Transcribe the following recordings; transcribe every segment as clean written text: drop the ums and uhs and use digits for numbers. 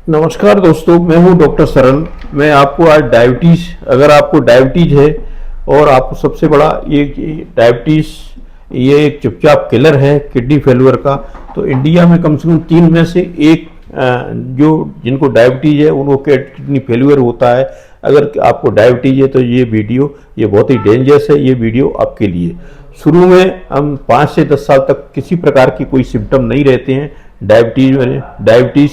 नमस्कार दोस्तों, मैं हूं डॉक्टर सरल। मैं आपको आज डायबिटीज़, अगर आपको डायबिटीज़ है और आपको सबसे बड़ा ये डायबिटीज़ ये एक चुपचाप किलर है किडनी फेलियर का, तो इंडिया में कम से कम 3 में से एक जो जिनको डायबिटीज़ है उनको किडनी फेलियर होता है। अगर आपको डायबिटीज़ है तो ये वीडियो ये बहुत ही डेंजरस है। ये वीडियो आपके लिए। शुरू में हम 5 से 10 साल तक किसी प्रकार की कोई सिम्टम नहीं रहते हैं डायबिटीज़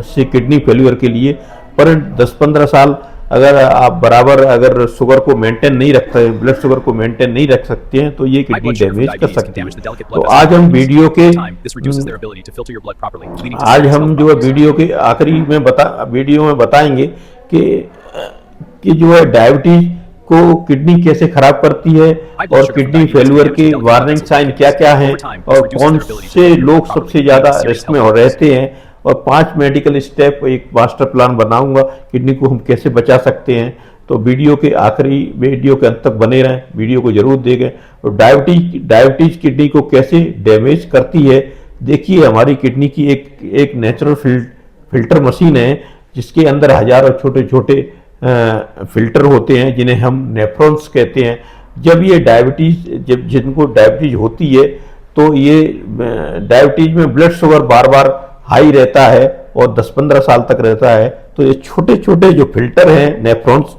से किडनी फेलियर के लिए, पर 10-15 साल अगर आप बराबर अगर शुगर को मेंटेन नहीं रखते, ब्लड शुगर को मेंटेन नहीं रख सकते हैं तो ये किडनी डैमेज कर सकती है। तो आज हम वीडियो के आखिरी में वीडियो में बताएंगे कि जो है डायबिटीज को किडनी कैसे खराब करती है और किडनी फेलियर के वार्निंग साइन क्या क्या हैं और कौन से लोग सबसे ज्यादा रिस्क में रहते हैं, और 5 मेडिकल स्टेप एक मास्टर प्लान बनाऊंगा किडनी को हम कैसे बचा सकते हैं। तो वीडियो के अंत तक बने रहें, वीडियो को जरूर देखें। और डायबिटीज किडनी को कैसे डैमेज करती है, देखिए हमारी किडनी की एक नेचुरल फिल्टर मशीन है जिसके अंदर हजारों छोटे छोटे फिल्टर होते हैं जिन्हें हम नेफ्रॉन्स कहते हैं। जब जिनको डायबिटीज होती है तो ये डायबिटीज में ब्लड शुगर बार बार हाई रहता है और 10-15 साल तक रहता है, तो ये छोटे छोटे जो फिल्टर हैं नेफ्रॉन्स,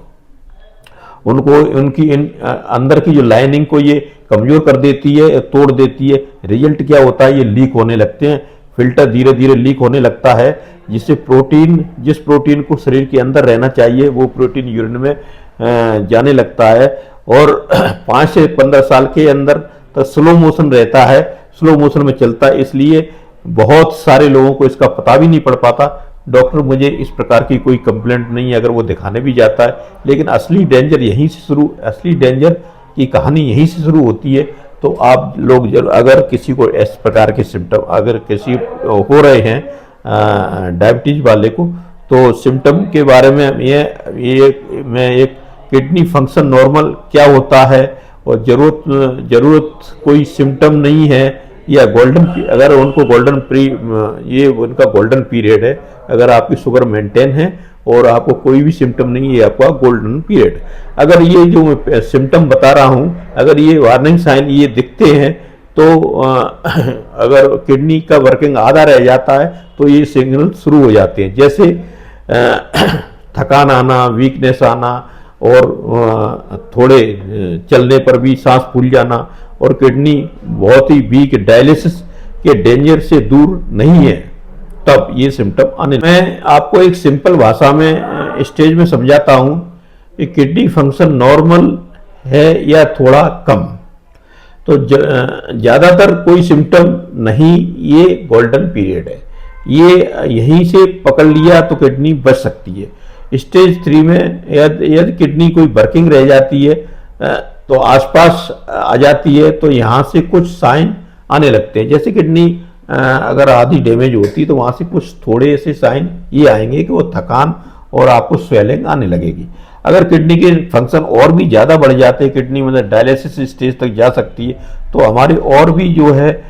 उनकी अंदर की जो लाइनिंग को ये कमजोर कर देती है, तोड़ देती है। रिजल्ट क्या होता है, ये लीक होने लगते हैं, फिल्टर धीरे धीरे लीक होने लगता है, जिससे जिस प्रोटीन को शरीर के अंदर रहना चाहिए वो प्रोटीन यूरिन में जाने लगता है। और 5 से 15 साल के अंदर तो स्लो मोशन रहता है, स्लो मोशन में चलता है, इसलिए बहुत सारे लोगों को इसका पता भी नहीं पड़ पाता। डॉक्टर मुझे इस प्रकार की कोई कंप्लेंट नहीं है अगर वो दिखाने भी जाता है, लेकिन असली डेंजर की कहानी यहीं से शुरू होती है। तो आप लोग अगर किसी को इस प्रकार के सिम्टम अगर किसी हो रहे हैं डायबिटीज वाले को, तो सिम्टम के बारे में मैं एक किडनी फंक्शन नॉर्मल क्या होता है और जरूरत कोई सिम्टम नहीं है, या अगर उनको ये उनका गोल्डन पीरियड है। अगर आपकी शुगर मेंटेन है और आपको कोई भी सिम्टम नहीं है, आपका गोल्डन पीरियड। अगर ये जो मैं सिम्टम बता रहा हूं, अगर ये वार्निंग साइन ये दिखते हैं तो अगर किडनी का वर्किंग आधा रह जाता है तो ये सिग्नल शुरू हो जाते हैं, जैसे थकान आना, वीकनेस आना और थोड़े चलने पर भी सांस फूल जाना, और किडनी बहुत ही वीक, डायलिसिस के डेंजर से दूर नहीं है, तब ये सिम्टम आने। मैं आपको एक सिंपल भाषा में स्टेज में समझाता हूं कि किडनी फंक्शन नॉर्मल है या थोड़ा कम। तो ज़्यादातर कोई सिम्टम नहीं, ये गोल्डन पीरियड है, ये यहीं से पकड़ लिया तो किडनी बच सकती है। स्टेज 3 में यदि किडनी कोई वर्किंग रह जाती है तो आसपास आ जाती है, तो यहाँ से कुछ साइन आने लगते हैं। जैसे किडनी अगर आधी डैमेज होती तो वहाँ से कुछ थोड़े से साइन ये आएंगे कि वो थकान और आपको स्वेलिंग आने लगेगी। अगर किडनी के फंक्शन और भी ज़्यादा बढ़ जाते हैं, किडनी मतलब डायलिसिस स्टेज तक जा सकती है, तो हमारे और भी जो है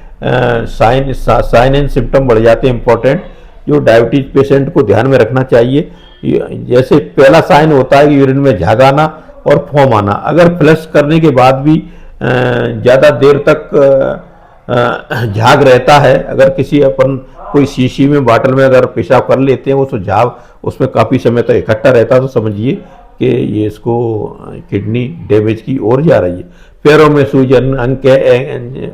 साइन एंड सिम्टम बढ़ जाते हैं इंपॉर्टेंट, जो डायबिटीज पेशेंट को ध्यान में रखना चाहिए। जैसे पहला साइन होता है कि यूरिन में झाग आना और फोम आना। अगर फ्लश करने के बाद भी ज़्यादा देर तक झाग रहता है, अगर कोई शीशी में बाटल में अगर पेशाब कर लेते हैं, वो तो झाग उसमें काफ़ी समय तक इकट्ठा रहता है, तो समझिए कि ये इसको किडनी डैमेज की ओर जा रही है। पैरों में सूजन,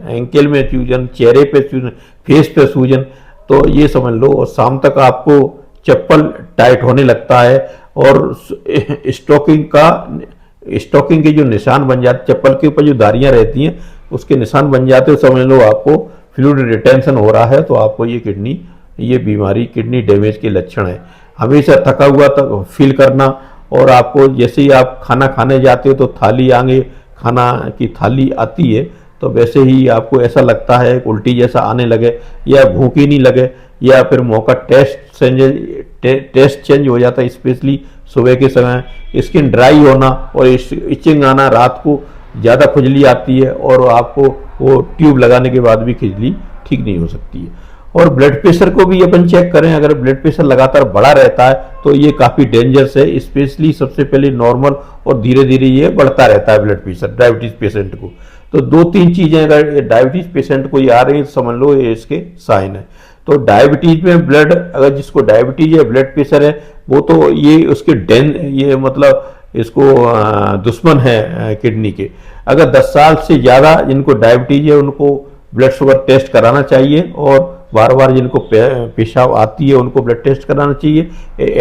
एंकल में सूजन, चेहरे पे सूजन, फेस पे सूजन, तो ये समझ लो। और शाम तक आपको चप्पल टाइट होने लगता है और स्टॉकिंग के जो निशान बन जाते, चप्पल के ऊपर जो धारियां रहती हैं उसके निशान बन जाते हैं, समझ लो आपको फ्लूइड रिटेंशन हो रहा है, तो आपको ये बीमारी किडनी डैमेज के लक्षण है। हमेशा थका हुआ तक फील करना, और आपको जैसे ही आप खाना खाने जाते हो तो खाना की थाली आती है तो वैसे ही आपको ऐसा लगता है उल्टी जैसा आने लगे, या भूख ही नहीं लगे, या फिर मौका टेस्ट चेंज हो जाता है, स्पेशली सुबह के समय। स्किन ड्राई होना और इचिंग आना, रात को ज़्यादा खुजली आती है और आपको वो ट्यूब लगाने के बाद भी खुजली ठीक नहीं हो सकती है। और ब्लड प्रेशर को भी अपन चेक करें, अगर ब्लड प्रेशर लगातार बढ़ा रहता है तो ये काफ़ी डेंजरस है, स्पेशली सबसे पहले नॉर्मल और धीरे धीरे ये बढ़ता रहता है ब्लड प्रेशर डायबिटीज़ पेशेंट को। तो 2-3 चीज़ें अगर डायबिटीज़ पेशेंट को ये आ रही है तो समझ लो ये इसके साइन है। तो डायबिटीज़ में ब्लड, अगर जिसको डायबिटीज़ है ब्लड प्रेशर है, वो तो ये उसके ये मतलब इसको दुश्मन है किडनी के। अगर 10 साल से ज़्यादा जिनको डायबिटीज़ है उनको ब्लड शुगर टेस्ट कराना चाहिए, और बार बार जिनको पेशाब आती है उनको ब्लड टेस्ट कराना चाहिए।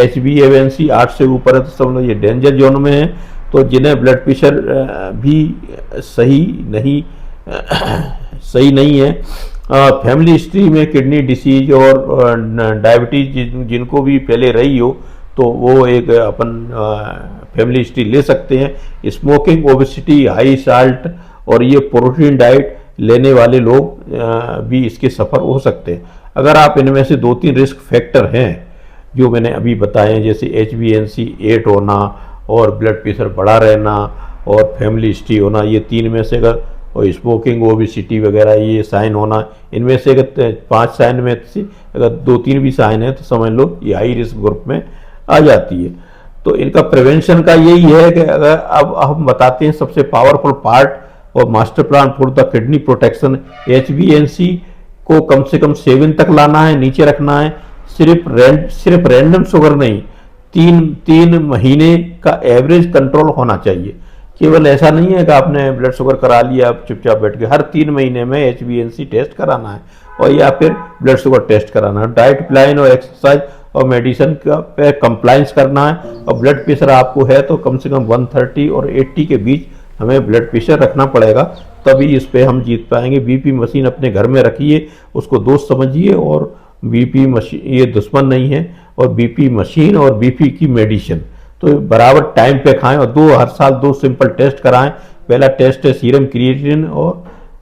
HbA1c 8 से ऊपर है तो समझ लो ये डेंजर जोन में है। तो जिन्हें ब्लड प्रेशर भी सही नहीं है, फैमिली हिस्ट्री में किडनी डिसीज और डायबिटीज जिनको भी पहले रही हो तो वो एक अपन फैमिली हिस्ट्री ले सकते हैं। स्मोकिंग, ओबेसिटी, हाई साल्ट और ये प्रोटीन डाइट लेने वाले लोग भी इसके सफ़र हो सकते हैं। अगर आप इनमें से 2-3 रिस्क फैक्टर हैं जो मैंने अभी बताए हैं, जैसे HbA1c 8 होना और ब्लड प्रेशर बढ़ा रहना और फैमिली हिस्ट्री होना, ये 3 में से अगर, और स्मोकिंग, ओबेसिटी वगैरह ये साइन होना, इनमें से अगर 5 साइन में से अगर 2-3 भी साइन है तो समझ लो ये हाई रिस्क ग्रुप में आ जाती है। तो इनका प्रिवेंशन का यही है कि अगर अब हम बताते हैं सबसे पावरफुल पार्ट और master plan for the kidney protection, HbA1c को कम से कम 7 तक लाना है, नीचे रखना है। सिर्फ रैंडम शुगर नहीं, 3 महीने का एवरेज कंट्रोल होना चाहिए। केवल ऐसा नहीं है कि आपने ब्लड शुगर करा लिया आप चुपचाप बैठ के, हर 3 महीने में HbA1c टेस्ट कराना है और या फिर ब्लड शुगर टेस्ट कराना है। डाइट प्लान और एक्सरसाइज और मेडिसिन का पे कंप्लाइंस करना है। और ब्लड प्रेशर आपको है तो कम से कम 130 और 80 के बीच हमें ब्लड प्रेशर रखना पड़ेगा, तभी इस पे हम जीत पाएंगे। बीपी मशीन अपने घर में रखिए, उसको दोस्त समझिए, और बीपी मशीन ये दुश्मन नहीं है। और बीपी मशीन और बीपी की मेडिसिन तो बराबर टाइम पे खाएं, और हर साल 2 सिंपल टेस्ट कराएं। पहला टेस्ट है सीरम क्रिएटिनिन और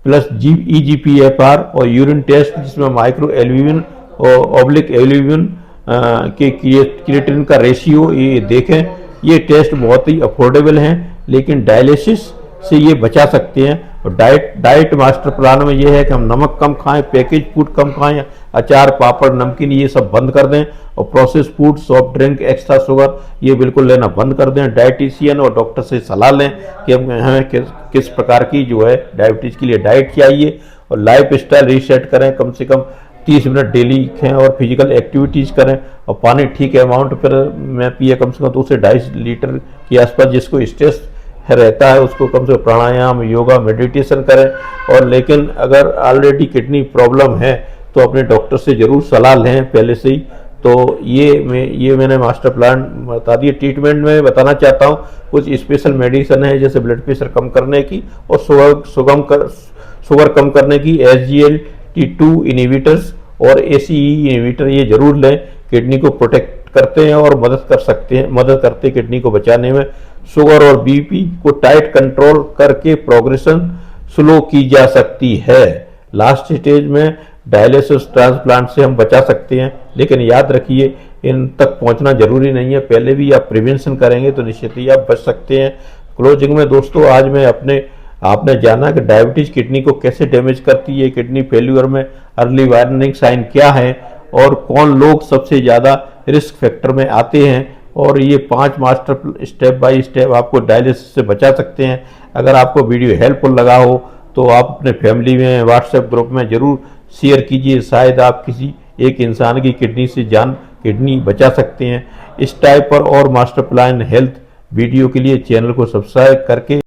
प्लस EGFR और यूरिन टेस्ट जिसमें माइक्रो एल्ब्यूमिन और ऑब्लिक एल्ब्यूमिन के क्रिएटिनिन का रेशियो ये देखें। ये टेस्ट बहुत ही अफोर्डेबल हैं, लेकिन डायलिसिस से ये बचा सकते हैं। और डाइट मास्टर प्लान में ये है कि हम नमक कम खाएं, पैकेज फूड कम खाएं, अचार, पापड़, नमकीन ये सब बंद कर दें, और process food, soft drink, extra sugar ये बिल्कुल लेना बंद कर दें। डाइटिशियन और डॉक्टर से सलाह लें कि हमें किस प्रकार की जो है डायबिटीज़ के लिए डाइट चाहिए। और लाइफ स्टाइल रीसेट करें, कम से कम 30 मिनट डेली खें और फिजिकल एक्टिविटीज़ करें, और पानी ठीक अमाउंट पर में पिए, कम से कम 2 से 2.5 लीटर के आसपास। जिसको स्ट्रेस रहता है उसको कम से कम प्राणायाम, योगा, मेडिटेशन करें। और लेकिन अगर ऑलरेडी किडनी प्रॉब्लम है तो अपने डॉक्टर से ज़रूर सलाह लें पहले से ही। तो ये मैंने मास्टर प्लान बता दिए। ट्रीटमेंट में बताना चाहता हूँ कुछ स्पेशल मेडिसिन है, जैसे ब्लड प्रेशर कम करने की और शुगर कम करने की, SGLT2 इनहिबिटर्स और ACE इनहिबिटर ये जरूर लें। किडनी को प्रोटेक्ट करते हैं और मदद करते हैं किडनी को बचाने में। शुगर और बीपी को टाइट कंट्रोल करके प्रोग्रेशन स्लो की जा सकती है। लास्ट स्टेज में डायलिसिस, ट्रांसप्लांट से हम बचा सकते हैं, लेकिन याद रखिए इन तक पहुंचना जरूरी नहीं है। पहले भी आप प्रिवेंशन करेंगे तो निश्चित ही आप बच सकते हैं। क्लोजिंग में दोस्तों, आज मैं आपने जाना कि डायबिटीज किडनी को कैसे डैमेज करती है, किडनी फेल्यूर में अर्ली वार्निंग साइन क्या है, और कौन लोग सबसे ज़्यादा रिस्क फैक्टर में आते हैं, और ये 5 मास्टर स्टेप बाय स्टेप आपको डायलिसिस से बचा सकते हैं। अगर आपको वीडियो हेल्पफुल लगा हो तो आप अपने फैमिली में, व्हाट्सएप ग्रुप में ज़रूर शेयर कीजिए। शायद आप किसी एक इंसान की किडनी बचा सकते हैं। इस टाइप पर और मास्टर प्लान हेल्थ वीडियो के लिए चैनल को सब्सक्राइब करके